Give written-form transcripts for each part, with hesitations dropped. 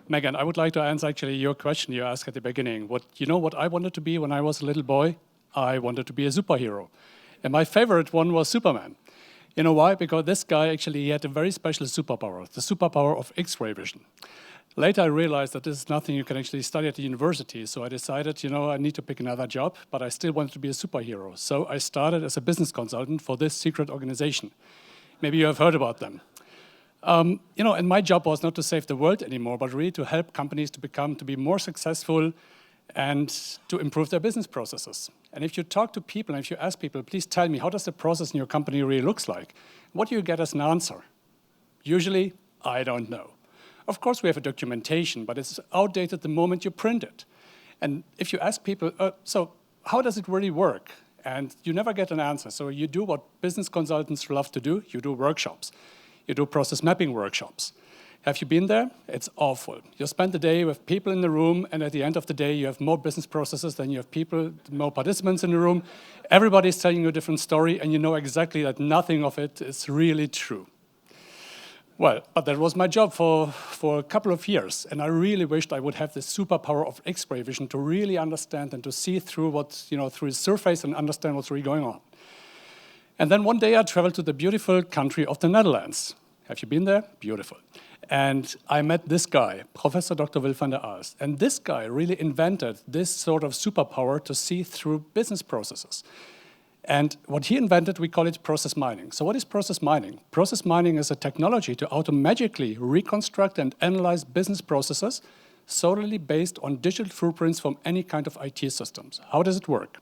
Megan, I would like to answer actually your question you asked at the beginning. What I wanted to be when I was a little boy? I wanted to be a superhero. And my favorite one was Superman. You know why? Because this guy actually he had a very special superpower, the superpower of X-ray vision. Later I realized that this is nothing you can actually study at the university, so I decided, I need to pick another job, but I still wanted to be a superhero. So I started as a business consultant for this secret organization. Maybe you have heard about them. And my job was not to save the world anymore, but really to help companies to be more successful and to improve their business processes. And if you talk to people, and if you ask people, please tell me, how does the process in your company really looks like? What do you get as an answer? Usually, I don't know. Of course, we have a documentation, but it's outdated the moment you print it. And if you ask people, so how does it really work? And you never get an answer. So you do what business consultants love to do. You do workshops. You do process mapping workshops. Have you been there? It's awful. You spend the day with people in the room, and at the end of the day, you have more business processes than you have people, more participants in the room. Everybody's telling you a different story, and you know exactly that nothing of it is really true. Well, but that was my job for a couple of years, and I really wished I would have the superpower of X-ray vision to really understand and to see through through the surface and understand what's really going on. And then one day I traveled to the beautiful country of the Netherlands. Have you been there? Beautiful. And I met this guy, Professor Dr. Wil van der Aalst. And this guy really invented this sort of superpower to see through business processes. And what he invented, we call it process mining. So what is process mining? Process mining is a technology to automatically reconstruct and analyze business processes solely based on digital footprints from any kind of IT systems. How does it work?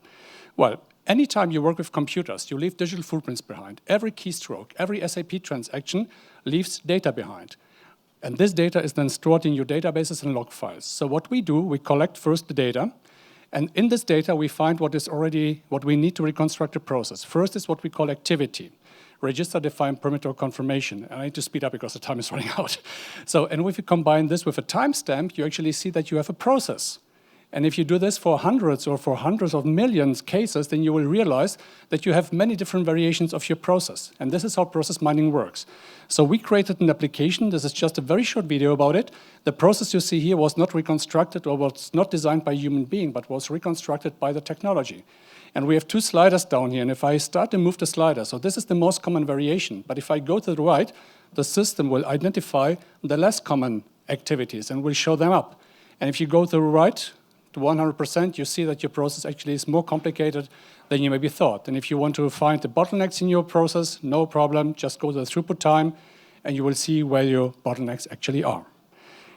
Well, anytime you work with computers, you leave digital footprints behind. Every keystroke, every SAP transaction leaves data behind. And this data is then stored in your databases and log files. So what we do, we collect first the data, and in this data we find what we need to reconstruct the process. First is what we call activity, register-defined perimeter confirmation. And I need to speed up because the time is running out. And if you combine this with a timestamp, you actually see that you have a process. And if you do this for hundreds of millions cases, then you will realize that you have many different variations of your process. And this is how process mining works. So we created an application. This is just a very short video about it. The process you see here was not reconstructed or was not designed by a human being, but was reconstructed by the technology. And we have two sliders down here. And if I start to move the slider, so this is the most common variation. But if I go to the right, the system will identify the less common activities and will show them up. And if you go to the right, to 100%, you see that your process actually is more complicated than you maybe thought. And if you want to find the bottlenecks in your process, no problem, just go to the throughput time, and you will see where your bottlenecks actually are.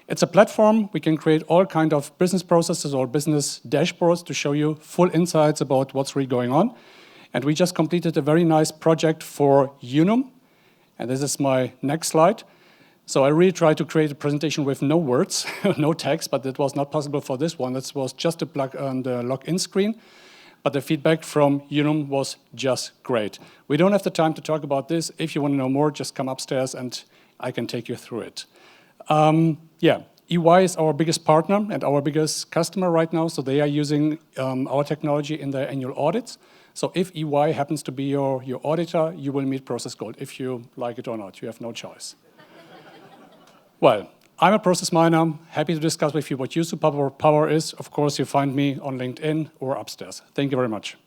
It's a platform. We can create all kinds of business processes or business dashboards to show you full insights about what's really going on. And we just completed a very nice project for Unum. And this is my next slide. So I really tried to create a presentation with no words, no text, but it was not possible for this one. This was just a plug on the login screen. But the feedback from Unum was just great. We don't have the time to talk about this. If you want to know more, just come upstairs and I can take you through it. EY is our biggest partner and our biggest customer right now. So they are using our technology in their annual audits. So if EY happens to be your auditor, you will meet ProcessGold. If you like it or not, you have no choice. Well, I'm a process miner, happy to discuss with you what your superpower is. Of course, you find me on LinkedIn or upstairs. Thank you very much.